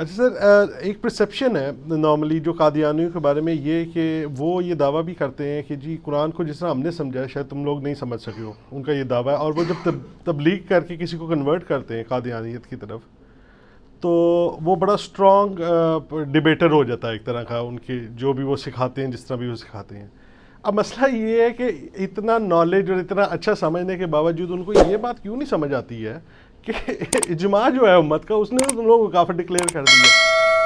اچھا سر، ایک پرسیپشن ہے نارملی جو قادیانیوں کے بارے میں یہ کہ وہ یہ دعویٰ بھی کرتے ہیں کہ جی قرآن کو جس طرح ہم نے سمجھا ہے شاید تم لوگ نہیں سمجھ سکے ہو، ان کا یہ دعویٰ ہے. اور وہ جب تبلیغ کر کے کسی کو کنورٹ کرتے ہیں قادیانیت کی طرف تو وہ بڑا اسٹرانگ ڈبیٹر ہو جاتا ہے ایک طرح کا، ان کے جو بھی وہ سکھاتے ہیں جس طرح بھی وہ سکھاتے ہیں. اب مسئلہ یہ ہے کہ اتنا نالج اور اتنا اچھا سمجھنے کے باوجود ان کو یہ بات کیوں نہیں سمجھ آتی ہے کہ اجماع جو ہے امت کا اس نے تم لوگوں کو کافر ڈکلیئر کر دیا.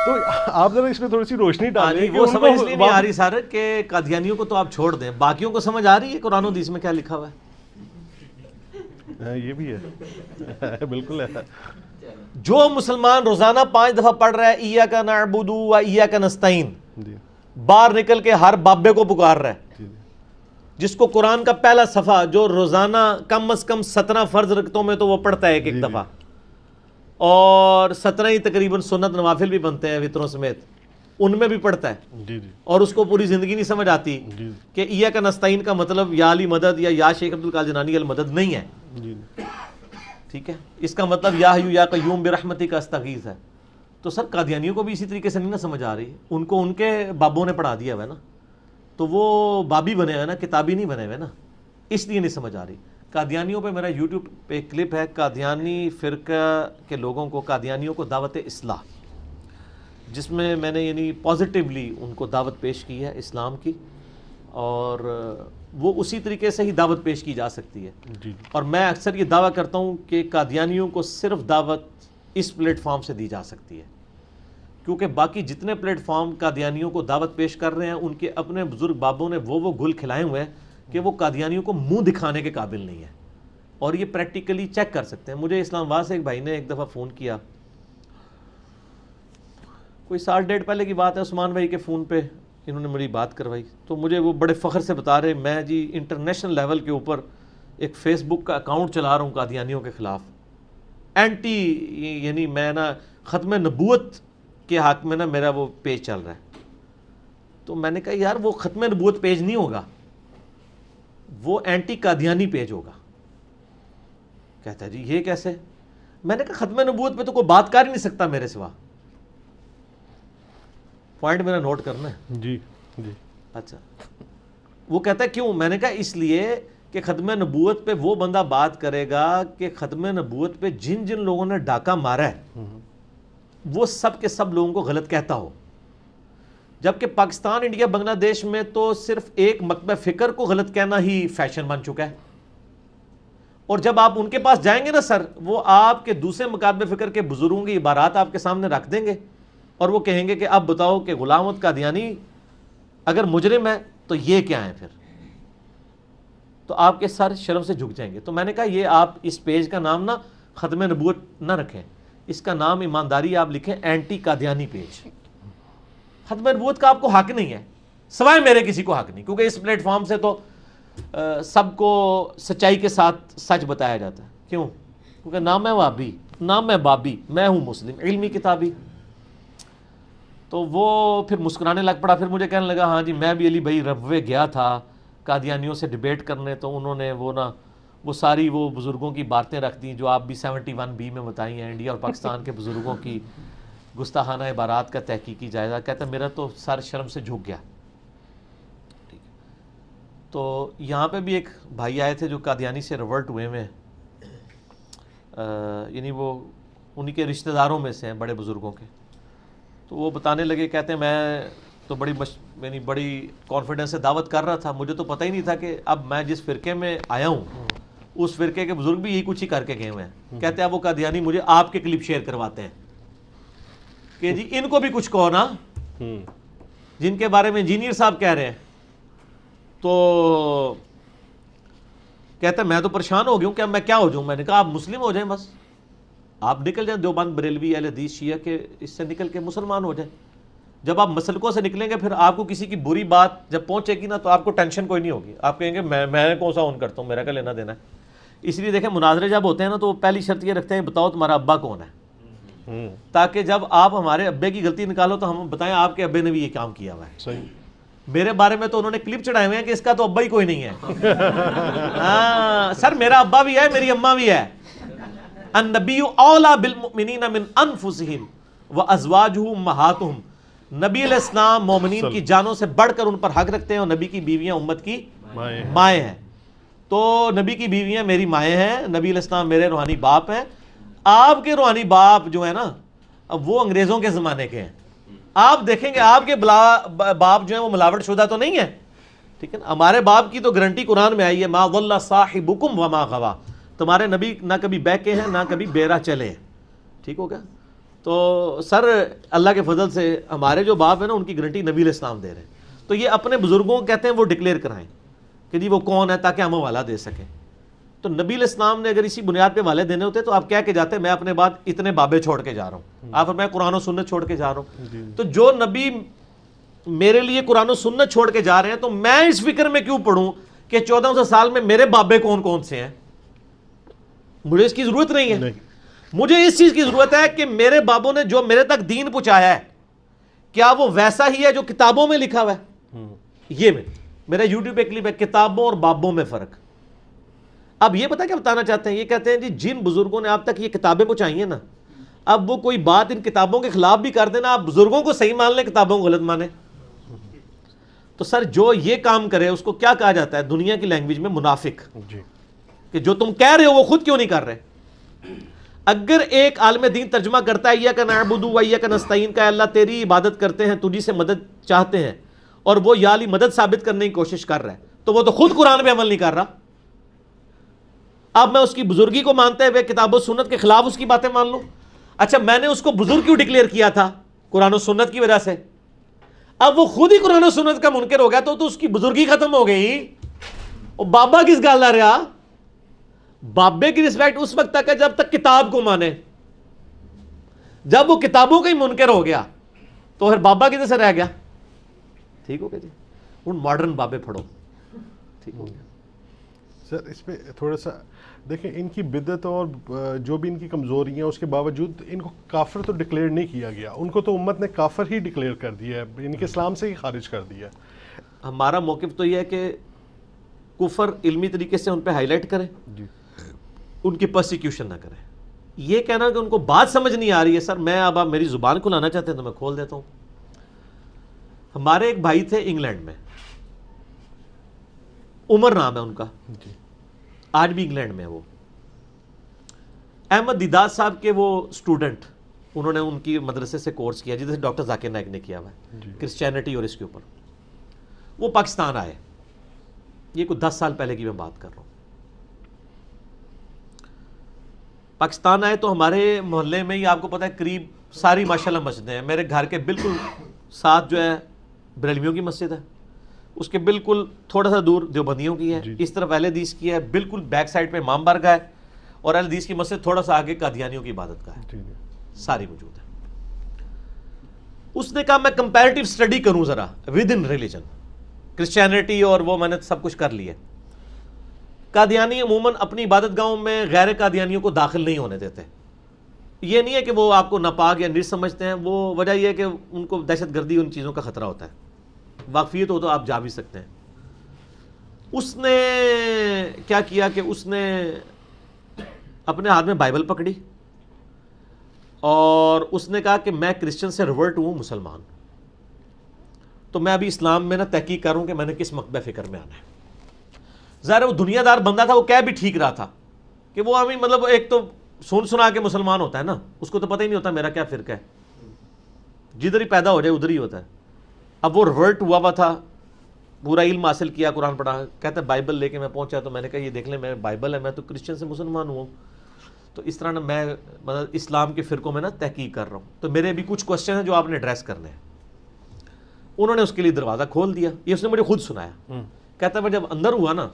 تو آپ ذرا اس پہ تھوڑی سی روشنی ڈالیں. وہ سمجھ اس لیے نہیں آ رہی سر کہ قادیانیوں کو تو آپ چھوڑ دیں، باقیوں کو سمجھ آ رہی ہے قرآن و حدیث میں کیا لکھا ہوا ہے. یہ بھی ہے، بالکل ہے. جو مسلمان روزانہ 5 دفعہ پڑھ رہا ہے ایاک نعبد و ایاک نستعین، باہر نکل کے ہر بابے کو پکار رہا ہے، جس کو قرآن کا پہلا صفحہ جو روزانہ کم از کم 17 فرض رکعتوں میں تو وہ پڑھتا ہے ایک دفعہ، اور 17 ہی تقریباً سنت نوافل بھی بنتے ہیں وطروں سمیت، ان میں بھی پڑھتا ہے، اور اس کو پوری زندگی نہیں سمجھ آتی کہ ایاک نستعین کا مطلب یا علی مدد یا شیخ عبدالقادر جیلانی المدد نہیں ہے. ٹھیک ہے، اس کا مطلب یا حیو یا قیوم برحمتک استغیث ہے. تو سر قادیانیوں کو بھی اسی طریقے سے نہیں نہ سمجھ آ رہی، ان کو ان کے بابوں نے پڑھا دیا ہوا ہے نا، تو وہ بابی بنے ہوئے نا، کتابی نہیں بنے ہوئے نا، اس لیے نہیں سمجھ آ رہی. قادیانیوں پہ میرا یوٹیوب پہ ایک کلپ ہے، قادیانی فرقہ کے لوگوں کو، قادیانیوں کو دعوت اصلاح، جس میں میں نے یعنی پازیٹیولی ان کو دعوت پیش کی ہے اسلام کی، اور وہ اسی طریقے سے ہی دعوت پیش کی جا سکتی ہے. اور میں اکثر یہ دعویٰ کرتا ہوں کہ قادیانیوں کو صرف دعوت اس پلیٹ فارم سے دی جا سکتی ہے، کیونکہ باقی جتنے پلیٹ فارم قادیانیوں کو دعوت پیش کر رہے ہیں ان کے اپنے بزرگ بابوں نے وہ گل کھلائے ہوئے ہیں کہ وہ قادیانیوں کو منہ دکھانے کے قابل نہیں ہے، اور یہ پریکٹیکلی چیک کر سکتے ہیں. مجھے اسلام آباد سے ایک بھائی نے ایک دفعہ فون کیا، کوئی 1.5 سال پہلے کی بات ہے، عثمان بھائی کے فون پہ انہوں نے میری بات کروائی. تو مجھے وہ بڑے فخر سے بتا رہے میں جی انٹرنیشنل لیول کے اوپر ایک فیس بک کا اکاؤنٹ چلا رہا ہوں قادیانیوں کے خلاف، اینٹی، یعنی میں نا ختم نبوت کے حق میں نا میرا وہ پیج چل رہا ہے. تو میں نے کہا یار وہ ختم نبوت پیج نہیں ہوگا، وہ اینٹی قادیانی پیج ہوگا. کہتا ہے جی یہ کیسے؟ میں نے کہا ختم نبوت پہ تو کوئی بات کر ہی نہیں سکتا میرے سوا. پوائنٹ میرا نوٹ کرنا ہے. جی جی. اچھا، وہ کہتا ہے کیوں؟ میں نے کہا اس لیے کہ ختم نبوت پہ وہ بندہ بات کرے گا کہ ختم نبوت پہ جن جن لوگوں نے ڈاکہ مارا ہے وہ سب کے سب لوگوں کو غلط کہتا ہو، جبکہ پاکستان، انڈیا، بنگلہ دیش میں تو صرف ایک مکتبہ فکر کو غلط کہنا ہی فیشن بن چکا ہے. اور جب آپ ان کے پاس جائیں گے نا سر، وہ آپ کے دوسرے مکاتب فکر کے بزرگوں کی عبارات آپ کے سامنے رکھ دیں گے، اور وہ کہیں گے کہ اب بتاؤ کہ غلام احمد قادیانی اگر مجرم ہے تو یہ کیا ہے پھر؟ تو آپ کے سر شرم سے جھک جائیں گے. تو میں نے کہا یہ آپ اس پیج کا نام نا ختم نبوت نہ رکھیں، اس کا نام ایمانداری آپ لکھیں اینٹی قادیانی پیج. ختم نبوت کا آپ کو حق نہیں ہے، سوائے میرے کسی کو حق نہیں، کیونکہ اس پلیٹ فارم سے تو سب کو سچائی کے ساتھ سچ بتایا جاتا ہے. کیوں؟ کیونکہ نہ میں وہابی، نہ میں بابی، میں ہوں مسلم، علمی کتابی. تو وہ پھر مسکرانے لگ پڑا، پھر مجھے کہنے لگا ہاں جی میں بھی علی بھائی ربوے گیا تھا قادیانیوں سے ڈیبیٹ کرنے، تو انہوں نے وہ ساری وہ بزرگوں کی باتیں رکھ دیں جو آپ بھی 71B میں بتائی ہیں، انڈیا اور پاکستان کے بزرگوں کی گستاخانہ عبارات کا تحقیقی جائزہ. کہتا ہے میرا تو سر شرم سے جھک گیا. ٹھیک ہے، تو یہاں پہ بھی ایک بھائی آئے تھے جو قادیانی سے ریورٹ ہوئے ہوئے ہیں، یعنی وہ انہی کے رشتہ داروں میں سے ہیں بڑے بزرگوں کے. تو وہ بتانے لگے، کہتے ہیں میں تو یعنی بڑی کانفیڈنس سے دعوت کر رہا تھا، مجھے تو پتہ ہی نہیں تھا کہ اب میں جس فرقے میں آیا ہوں اس فرقے کے بزرگ بھی یہی کچھ ہی کر کے گئے ہوئے ہیں. کہتے ہیں اب وہ قادیانی مجھے آپ کے کلپ شیئر کرواتے ہیں کہ جی ان کو بھی کچھ کہو نا، جن کے بارے میں انجینئر صاحب کہہ رہے ہیں. تو کہتا ہے میں تو پریشان ہو گیا ہوں کہ اب میں کیا ہو جاؤں. میں نے کہا آپ مسلم ہو جائیں، بس آپ نکل جائیں دیوبند، بریلوی، اہل حدیث، شیعہ کے اس سے نکل کے مسلمان ہو جائیں. جب آپ مسلکوں سے نکلیں گے پھر آپ کو کسی کی بری بات جب پہنچے گی نا تو آپ کو ٹینشن کوئی نہیں ہوگی، آپ کہیں گے میں کون سا اون کرتا ہوں، میرا کیا لینا دینا ہے. اس لیے دیکھیں مناظرے جب ہوتے ہیں نا تو وہ پہلی شرط یہ رکھتے ہیں بتاؤ تمہارا ابا کون ہے، تاکہ جب آپ ہمارے ابے کی غلطی نکالو تو ہم بتائیں آپ کے ابے نے بھی یہ کام کیا ہوا ہے. صحیح. میرے بارے میں تو انہوں نے کلپ چڑھائے ہوئے ہیں کہ اس کا تو ابا ہی کوئی نہیں ہے. ہاں سر میرا ابا بھی ہے، میری اماں بھی ہے. النبی اولیٰ بالمؤمنین من انفسہم وَأَزْوَاجُهُ أُمَّهَاتُهُمْ، نبی علیہ السلام مومنین کی جانوں سے بڑھ کر ان پر حق رکھتے ہیں، اور نبی کی بیویاں امت کی مائیں ہیں۔ تو نبی کی بیویاں میری مائیں ہیں، نبی علیہ السلام میرے روحانی باپ ہیں۔ آپ کے روحانی باپ جو ہے نا وہ انگریزوں کے زمانے کے ہیں، آپ دیکھیں گے آپ کے باپ جو ہیں وہ ملاوٹ شدہ تو نہیں ہے، ٹھیک ہے نا۔ ہمارے باپ کی تو گارنٹی قرآن میں آئی ہے، ما ضل صاحبکم وما غوا، تمہارے نبی نہ کبھی بہکے ہیں نہ کبھی بیرا چلے ہیں، ٹھیک ہو گیا۔ تو سر اللہ کے فضل سے ہمارے جو باپ ہیں نا ان کی گارنٹی نبی علیہ السلام دے رہے ہیں، تو یہ اپنے بزرگوں کو کہتے ہیں وہ ڈکلیئر کرائیں کہ جی وہ کون ہے تاکہ ہم حوالہ دے سکیں۔ تو نبی علیہ السلام نے اگر اسی بنیاد پہ والے دینے ہوتے تو آپ کہہ کے جاتے میں اپنے بعد اتنے بابے چھوڑ کے جا رہا ہوں، آپ میں قرآن و سنت چھوڑ کے جا رہا ہوں۔ تو جو نبی میرے لیے قرآن و سنت چھوڑ کے جا رہے ہیں تو میں اس فکر میں کیوں پڑھوں کہ 1400 سال میں میرے بابے کون کون سے ہیں؟ مجھے اس کی ضرورت نہیں ہے۔ مجھے اس چیز کی ضرورت ہے کہ میرے بابوں نے جو میرے تک دین پہنچایا ہے کیا وہ ویسا ہی ہے جو کتابوں میں لکھا ہوا ہے؟ یہ میرا یوٹیوب پہ کلپ ہے کتابوں اور بابوں میں فرق۔ اب یہ پتہ کیا بتانا چاہتے ہیں، یہ کہتے ہیں جی جن بزرگوں نے آپ تک یہ کتابیں پہنچائی ہیں نا، اب وہ کوئی بات ان کتابوں کے خلاف بھی کر دینا، آپ بزرگوں کو صحیح مان لیں کتابوں کو غلط مانیں۔ تو سر جو یہ کام کرے اس کو کیا کہا جاتا ہے دنیا کی لینگویج میں؟ منافق، کہ جو تم کہہ رہے ہو وہ خود کیوں نہیں کر رہے۔ اگر ایک عالم دین ترجمہ کرتا ہے ایاک نعبد و ایاک نستعین کا، اللہ تیری عبادت کرتے ہیں تجھی سے مدد چاہتے ہیں، اور وہ یا علی مدد ثابت کرنے کی کوشش کر رہا ہے، تو وہ تو خود قرآن پہ عمل نہیں کر رہا۔ اب میں اس کی بزرگی کو مانتے ہوئے کتاب و سنت کے خلاف اس کی باتیں مان لوں؟ اچھا میں نے اس کو بزرگ کیوں ڈکلیئر کیا تھا؟ قرآن و سنت کی وجہ سے۔ اب وہ خود ہی قرآن و سنت کا منکر ہو گیا تو اس کی بزرگی ختم ہو گئی۔ اور بابا کس گال آ رہا؟ بابے کی رسپیکٹ اس وقت تک ہے جب تک کتاب کو مانے، جب وہ کتابوں کا ہی منکر ہو گیا تو پھر بابا کدھر سے رہ گیا؟ ٹھیک ہو گیا جی، ان ماڈرن بابے پڑھو، ٹھیک ہو گیا۔ سر اس پہ تھوڑا سا دیکھیں، ان کی بدعت اور جو بھی ان کی کمزوری ہیں اس کے باوجود ان کو کافر تو ڈکلیئر نہیں کیا گیا، ان کو تو امت نے کافر ہی ڈکلیئر کر دیا ہے، ان کے اسلام سے ہی خارج کر دیا ہے۔ ہمارا موقف تو یہ ہے کہ کفر علمی طریقے سے ان پہ ہائی لائٹ کریں، ان کی پرسیکیوشن نہ کریں۔ یہ کہنا کہ ان کو بات سمجھ نہیں آ رہی ہے، سر میں اب آپ میری زبان کھلانا چاہتے ہیں تو میں کھول دیتا ہوں۔ ہمارے ایک بھائی تھے انگلینڈ میں، عمر نام ہے ان کا، آج بھی انگلینڈ میں وہ احمد دیداد صاحب کے وہ اسٹوڈنٹ، انہوں نے ان کی مدرسے سے کورس کیا جیسے ڈاکٹر ذاکر نائک نے کیا ہوا ہے کرسچینٹی اور اس کے اوپر۔ وہ پاکستان آئے، یہ کوئی 10 سال پہلے کی میں بات کر رہا ہوں۔ پاکستان آئے تو ہمارے محلے میں ہی آپ کو پتہ ہے قریب ساری ماشاءاللہ مسجدیں ہیں۔ میرے گھر کے بالکل ساتھ جو ہے بریلویوں کی مسجد ہے، اس کے بالکل تھوڑا سا دور دیوبندیوں کی ہے، اس طرف اہل حدیث کی ہے، بالکل بیک سائڈ پہ امام بارگاہ ہے، اور اہل حدیث کی مسجد تھوڑا سا آگے قادیانیوں کی عبادت کا ہے، ساری موجود ہے۔ اس نے کہا میں کمپیریٹیو اسٹڈی کروں ذرا ود ان ریلیجن، کرسچینٹی اور وہ میں نے سب کچھ کر لیا۔ قادیانی عموماً اپنی عبادت گاہوں میں غیر قادیانیوں کو داخل نہیں ہونے دیتے۔ یہ نہیں ہے کہ وہ آپ کو ناپاک یا نجس سمجھتے ہیں، وہ وجہ یہ ہے کہ ان کو دہشت گردی ان چیزوں کا خطرہ ہوتا ہے۔ واقفیت ہو تو آپ جا بھی سکتے ہیں۔ اس نے کیا کیا کہ اس نے اپنے ہاتھ میں بائبل پکڑی اور اس نے کہا کہ میں کرسچن سے ریورٹ ہوں مسلمان، تو میں ابھی اسلام میں نا تحقیق کروں کہ میں نے کس مکتبہ فکر میں آنا ہے۔ ظاہر وہ دنیا دار بندہ تھا، وہ کہہ بھی ٹھیک رہا تھا کہ وہ ہمیں مطلب ایک تو سنا کے مسلمان ہوتا ہے نا، اس کو تو پتہ ہی نہیں ہوتا میرا کیا فرقہ ہے، جدھر ہی پیدا ہو جائے ادھر ہی ہوتا ہے۔ اب وہ ریورٹ ہوا تھا، پورا علم حاصل کیا، قرآن پڑھا، کہتا ہے بائبل لے کے میں پہنچا تو میں نے کہا یہ دیکھ لیں میں بائبل ہے، میں تو کرسچن سے مسلمان ہوں، تو اس طرح نا میں مطلب اسلام کے فرقوں میں نا تحقیق کر رہا ہوں، تو میرے بھی کچھ کوشچن ہیں جو آپ نے ایڈریس کرنے ہیں۔ انہوں نے اس کے لیے دروازہ کھول دیا، یہ اس نے مجھے خود سنایا۔ کہتا ہے میں جب اندر ہوا نا،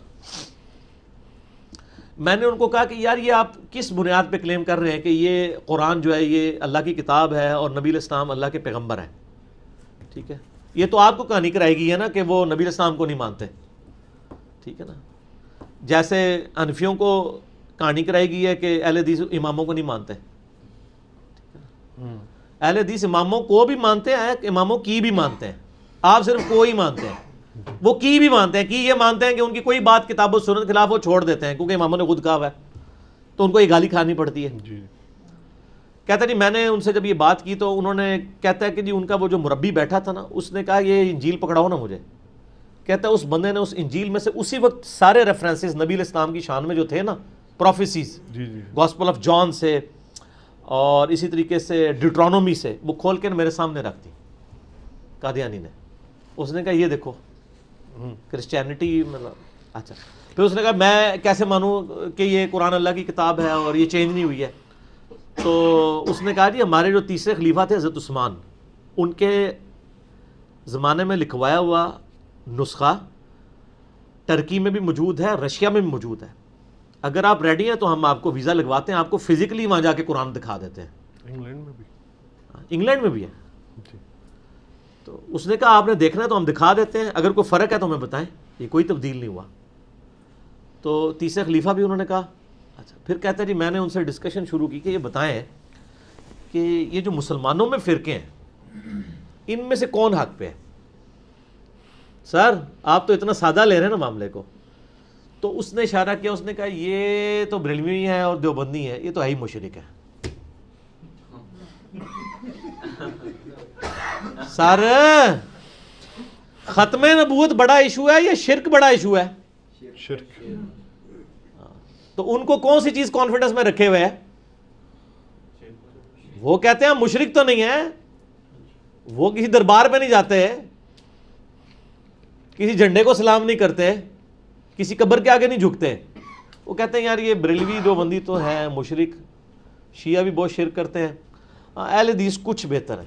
میں نے ان کو کہا کہ یار یہ آپ کس بنیاد پہ کلیم کر رہے ہیں کہ یہ قرآن جو ہے یہ اللہ کی کتاب ہے اور نبی علیہ السلام اللہ کے پیغمبر ہیں، ٹھیک ہے، یہ تو آپ کو کہانی کرائے گی ہے نا کہ وہ نبی علیہ السلام کو نہیں مانتے، ٹھیک ہے نا، جیسے حنفیوں کو کہانی کرائی گئی ہے کہ اہل حدیث اماموں کو نہیں مانتے، اہل حدیث اماموں کو بھی مانتے ہیں، اماموں کی بھی مانتے ہیں، آپ صرف کو ہی مانتے ہیں، وہ کی بھی مانتے ہیں، کی یہ مانتے ہیں کہ ان کی کوئی بات کتاب و سنت خلاف وہ چھوڑ دیتے ہیں کیونکہ اماموں نے خود کہا ہوا ہے، تو ان کو یہ گالی کھانی پڑتی ہے۔ کہتا جی میں نے ان سے جب یہ بات کی تو انہوں نے, کہتا ہے کہ جی ان کا وہ جو مربی بیٹھا تھا نا, اس نے کہا یہ انجیل پکڑاؤ نا مجھے. کہتا ہے اس بندے نے اس انجیل میں سے اسی وقت سارے ریفرنسز نبی علیہ السلام کی شان میں جو تھے نا, پروفیسیز, گاسپل آف جان سے اور اسی طریقے سے ڈیوٹرانومی سے, وہ کھول کے میرے سامنے رکھ دی قادیانی نے. اس نے کہا یہ دیکھو کرسچینٹی مطلب. اچھا پھر اس نے کہا میں کیسے مانوں کہ یہ قرآن اللہ کی کتاب ہے اور یہ چینج نہیں ہوئی ہے. تو اس نے کہا جی ہمارے جو تیسرے خلیفہ تھے حضرت عثمان, ان کے زمانے میں لکھوایا ہوا نسخہ ترکی میں بھی موجود ہے, رشیا میں بھی موجود ہے. اگر آپ ریڈی ہیں تو ہم آپ کو ویزا لگواتے ہیں, آپ کو فزیکلی وہاں جا کے قرآن دکھا دیتے ہیں. انگلینڈ میں بھی, انگلینڈ میں بھی ہے. تو اس نے کہا آپ نے دیکھنا ہے تو ہم دکھا دیتے ہیں, اگر کوئی فرق ہے تو ہمیں بتائیں, یہ کوئی تبدیل نہیں ہوا. تو تیسرے خلیفہ بھی انہوں نے کہا. اچھا پھر کہتے ہیں جی میں نے ان سے ڈسکشن شروع کی کہ یہ بتائیں کہ یہ جو مسلمانوں میں فرقے ہیں ان میں سے کون حق پہ ہے. سر آپ تو اتنا سادہ لے رہے ہیں نا معاملے کو. تو اس نے اشارہ کیا, اس نے کہا یہ تو بریلوی ہے اور دیوبندی ہے, یہ تو ہے ہی مشرک ہے. سر ختم نبوت بڑا ایشو ہے یا شرک بڑا ایشو ہے؟ شرک. تو ان کو کون سی چیز کانفیڈنس میں رکھے ہوئے ہے؟ وہ کہتے ہیں مشرک تو نہیں ہے, وہ کسی دربار پہ نہیں جاتے, کسی جھنڈے کو سلام نہیں کرتے, کسی قبر کے آگے نہیں جھکتے. وہ کہتے ہیں یار یہ بریلوی دیوبندی تو ہے مشرک, شیعہ بھی بہت شرک کرتے ہیں, اہل حدیث کچھ بہتر ہے,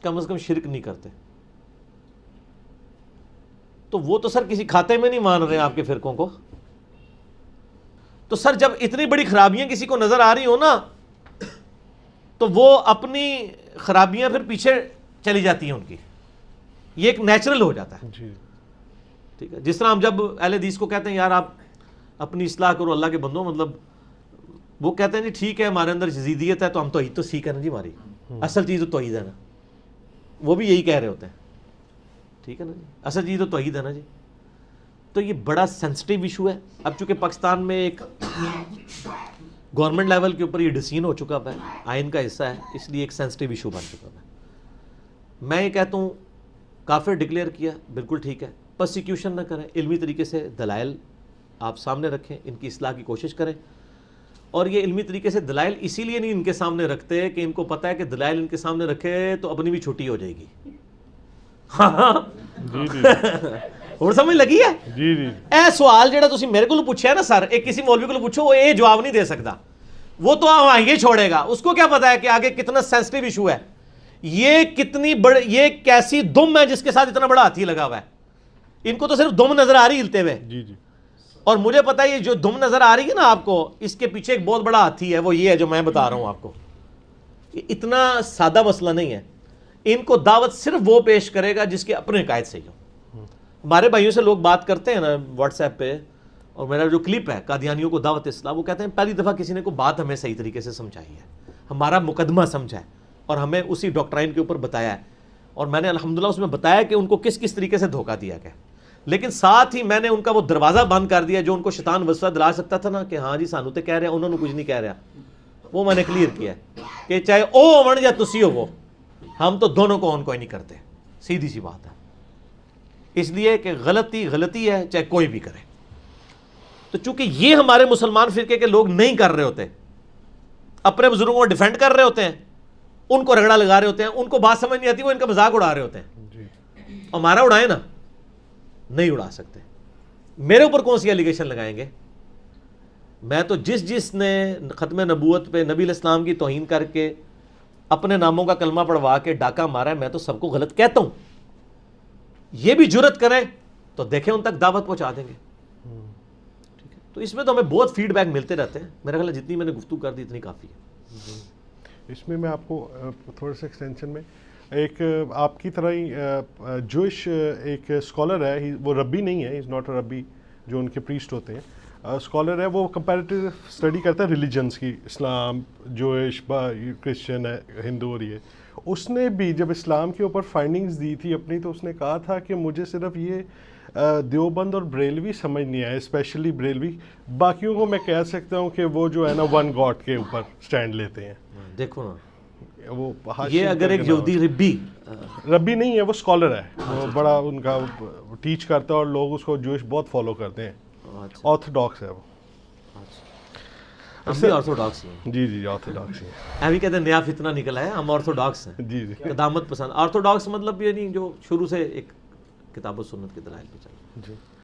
کم از کم شرک نہیں کرتے. تو وہ تو سر کسی کھاتے میں نہیں مان رہے آپ کے فرقوں کو. تو سر جب اتنی بڑی خرابیاں کسی کو نظر آ رہی ہو نا, تو وہ اپنی خرابیاں پھر پیچھے چلی جاتی ہیں ان کی, یہ ایک نیچرل ہو جاتا ہے. ٹھیک ہے, جس طرح ہم جب اہل حدیث کو کہتے ہیں یار آپ اپنی اصلاح کرو اللہ کے بندوں, مطلب وہ کہتے ہیں جی ٹھیک ہے ہمارے اندر یزیدیت ہے تو ہم توحید تو سیکھ ہے نا جی, ہماری اصل چیز تو توحید ہے نا. وہ بھی یہی کہہ رہے ہوتے ہیں, ٹھیک ہے نا جی, اصل چیز تو توحید ہے نا جی. تو یہ بڑا سینسٹیو ایشو ہے. اب چونکہ پاکستان میں ایک گورنمنٹ لیول کے اوپر یہ ڈیسیژن ہو چکا ہے, آئین کا حصہ ہے, اس لیے ایک سینسٹیو ایشو بن چکا ہے. میں یہ کہتا ہوں کافر ڈکلیئر کیا بالکل ٹھیک ہے, پرسیکیوشن نہ کریں, علمی طریقے سے دلائل آپ سامنے رکھیں, ان کی اصلاح کی کوشش کریں. اور یہ علمی طریقے سے دلائل اسی لیے نہیں ان کے سامنے رکھتے کہ ان کو پتہ ہے کہ دلائل ان کے سامنے رکھے تو اپنی بھی چھٹی ہو جائے گی. ہاں اور سمجھ لگی ہے جی جی. اے سوال جڑا تسی میرے کو پوچھا ہے نا سر, ایک کسی مولوی کو پوچھو وہ یہ جواب نہیں دے سکتا, وہ تو آگے چھوڑے گا. اس کو کیا پتا ہے کہ آگے کتنا سینسٹیو ایشو ہے, یہ کتنی بڑی, یہ کیسی دم ہے جس کے ساتھ اتنا بڑا ہاتھی لگا ہوا ہے. ان کو تو صرف دم نظر آ رہی ہلتے ہوئے, جی جی. اور مجھے پتا ہے یہ جو دم نظر آ رہی ہے نا آپ کو, اس کے پیچھے ایک بہت بڑا ہاتھی ہے, وہ یہ ہے جو میں بتا رہا ہوں آپ کو. یہ اتنا سادہ مسئلہ نہیں ہے. ان کو دعوت صرف وہ پیش کرے گا جس کے اپنے عقائد صحیح ہوں. ہمارے بھائیوں سے لوگ بات کرتے ہیں نا واٹس ایپ پہ, اور میرا جو کلپ ہے قادیانیوں کو دعوت اسلام, وہ کہتے ہیں پہلی دفعہ کسی نے کوئی بات ہمیں صحیح طریقے سے سمجھائی ہے, ہمارا مقدمہ سمجھا ہے اور ہمیں اسی ڈاکٹرائن کے اوپر بتایا ہے, اور میں نے الحمدللہ اس میں بتایا کہ ان کو کس کس طریقے سے دھوکہ دیا گیا. لیکن ساتھ ہی میں نے ان کا وہ دروازہ بند کر دیا جو ان کو شیطان وسوسہ دلا سکتا تھا نا کہ ہاں جی سانو تے کہہ رہے ہیں, انہوں نے کچھ نہیں کہہ رہا, وہ میں نے کلیئر کیا ہے کہ چاہے او ہون یا تسی ہو وہ, ہم تو دونوں کو آن کوئی نہیں کرتے. سیدھی سی بات ہے. اس لیے کہ غلطی غلطی ہے چاہے کوئی بھی کرے. تو چونکہ یہ ہمارے مسلمان فرقے کے لوگ نہیں کر رہے ہوتے, اپنے بزرگوں کو ڈیفینڈ کر رہے ہوتے ہیں, ان کو رگڑا لگا رہے ہوتے ہیں, ان کو بات سمجھ نہیں آتی, وہ ان کا مذاق اڑا رہے ہوتے ہیں. ہمارا اڑائیں نا, نہیں اڑا سکتے. میرے اوپر کون سی ایلیگیشن لگائیں گے؟ میں تو جس نے ختم نبوت پہ نبی علیہ السلام کی توہین کر کے اپنے ناموں کا کلمہ پڑھوا کے ڈاکہ مارا ہے, میں تو سب کو غلط کہتا ہوں. یہ بھی جرت کریں تو دیکھیں ان تک دعوت پہنچا دیں گے. ٹھیک ہے, تو اس میں تو ہمیں بہت فیڈ بیک ملتے رہتے ہیں. میرا خیال ہے جتنی میں نے گفتگو کر دی اتنی کافی ہے. اس میں آپ کو تھوڑا سا ایکسٹینشن میں ایک آپ کی طرح ہی جوش ایک اسکالر ہے, وہ ربی نہیں ہے, از ناٹ اے ربی جو ان کے پریسٹ ہوتے ہیں, اسکالر ہے, وہ کمپیریٹیو اسٹڈی کرتا ہے ریلیجنس کی, اسلام, جوش, کرسچن ہے, ہندو, اور یہ اس نے بھی جب اسلام کے اوپر فائنڈنگز دی تھی اپنی تو اس نے کہا تھا کہ مجھے صرف یہ دیوبند اور بریلوی سمجھ نہیں آئے، اسپیشلی بریلوی، باقیوں کو میں کہہ سکتا ہوں کہ وہ جو ہے نا ون گاڈ کے اوپر سٹینڈ لیتے ہیں. دیکھو نا وہ یہ اگر ایک یہودی ربی نہیں ہے، وہ اسکالر ہے، وہ بڑا ان کا ٹیچ کرتا ہے اور لوگ اس کو جوش بہت فالو کرتے ہیں، آرتھوڈاکس ہے وہ. ہم بھی آرتھوڈاکس ہیں. جی جی آرتھوڈاکس ہے. ہم بھی کہتے ہیں نیا فتنہ نکلا ہے، ہم آرتھوڈاکس ہیں. جی جی قدامت پسند. آرتھوڈاکس مطلب یہ نہیں جو شروع سے ایک کتاب و سنت کے دلائل پہ چل. جی